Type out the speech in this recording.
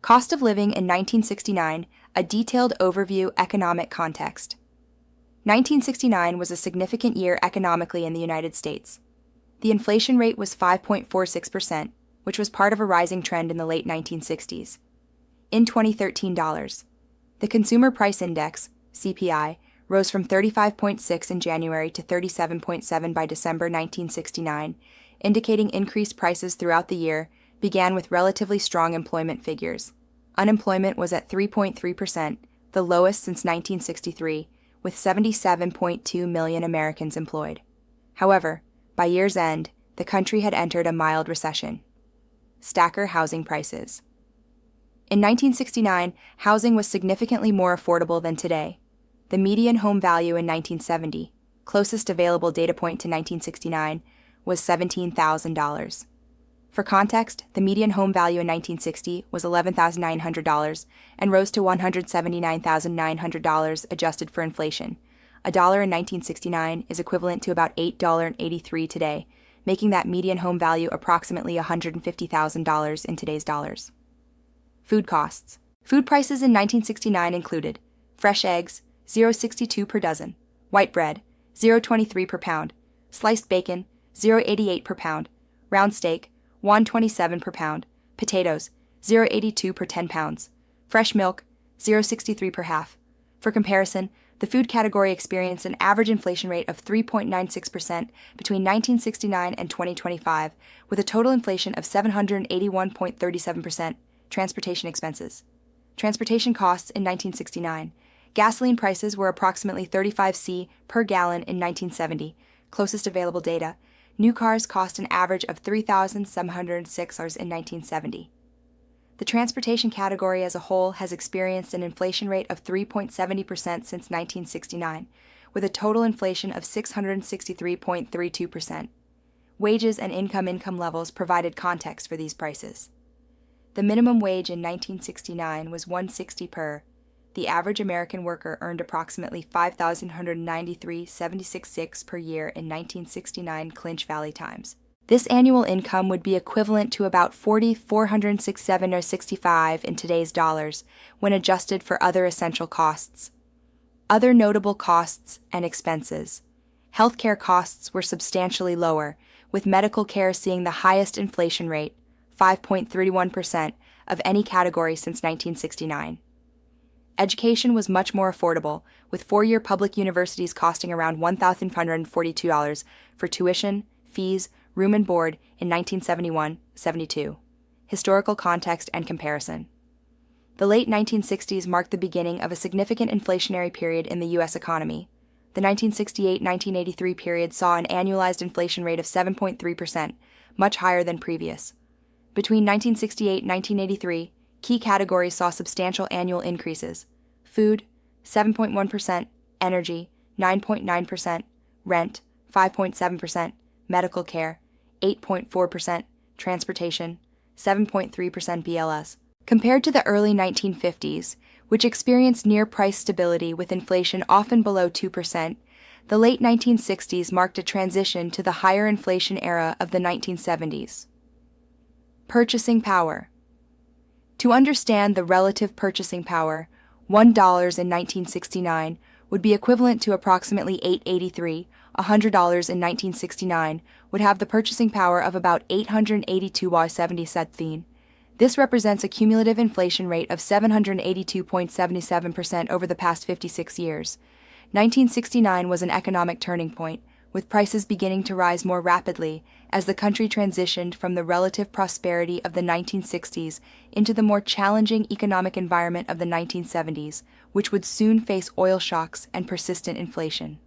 Cost of living in 1969, a detailed overview economic context. 1969 was a significant year economically in the United States. The inflation rate was 5.46%, which was part of a rising trend in the late 1960s. In 2013 dollars, the Consumer Price Index, CPI, rose from 35.6 in January to 37.7 by December 1969, indicating increased prices throughout the year began with relatively strong employment figures. Unemployment was at 3.3%, the lowest since 1963, with 77.2 million Americans employed. However, by year's end, the country had entered a mild recession. Stacker housing prices. In 1969, housing was significantly more affordable than today. The median home value in 1970, closest available data point to 1969, was $17,000. For context, the median home value in 1960 was $11,900 and rose to $179,900 adjusted for inflation. A dollar in 1969 is equivalent to about $8.83 today, making that median home value approximately $150,000 in today's dollars. Food costs. Food prices in 1969 included fresh eggs, $0.62 per dozen, white bread, $0.23 per pound, sliced bacon, $0.88 per pound, round steak, $1.27 per pound, potatoes, $0.82 per 10 pounds, fresh milk, $0.63 per half. For comparison, the food category experienced an average inflation rate of 3.96% between 1969 and 2025, with a total inflation of 781.37%. Transportation expenses. Transportation costs in 1969. Gasoline prices were approximately 35 cents per gallon in 1970, closest available data. New cars cost an average of $3,706 in 1970. The transportation category as a whole has experienced an inflation rate of 3.70% since 1969, with a total inflation of 663.32%. Wages and income levels provided context for these prices. The minimum wage in 1969 was $1.60 per. The average American worker earned approximately $5,193.76 per year in 1969 Clinch Valley times. This annual income would be equivalent to about $4,467.65 in today's dollars when adjusted for other essential costs. Other notable costs and expenses. Healthcare costs were substantially lower, with medical care seeing the highest inflation rate, 5.31%, of any category since 1969. Education was much more affordable, with four-year public universities costing around $1,542 for tuition, fees, room and board in 1971-72. Historical context and comparison. The late 1960s marked the beginning of a significant inflationary period in the U.S. economy. The 1968-1983 period saw an annualized inflation rate of 7.3%, much higher than previous. Between 1968 and 1983, key categories saw substantial annual increases: food, 7.1%, energy, 9.9%, rent, 5.7%, medical care, 8.4%, transportation, 7.3% BLS. Compared to the early 1950s, which experienced near price stability with inflation often below 2%, the late 1960s marked a transition to the higher inflation era of the 1970s. Purchasing power. To understand the relative purchasing power, $1 in 1969 would be equivalent to approximately $8.83. $100 in 1969 would have the purchasing power of about $882.70. This represents a cumulative inflation rate of 782.77% over the past 56 years. 1969 was an economic turning point, with prices beginning to rise more rapidly as the country transitioned from the relative prosperity of the 1960s into the more challenging economic environment of the 1970s, which would soon face oil shocks and persistent inflation.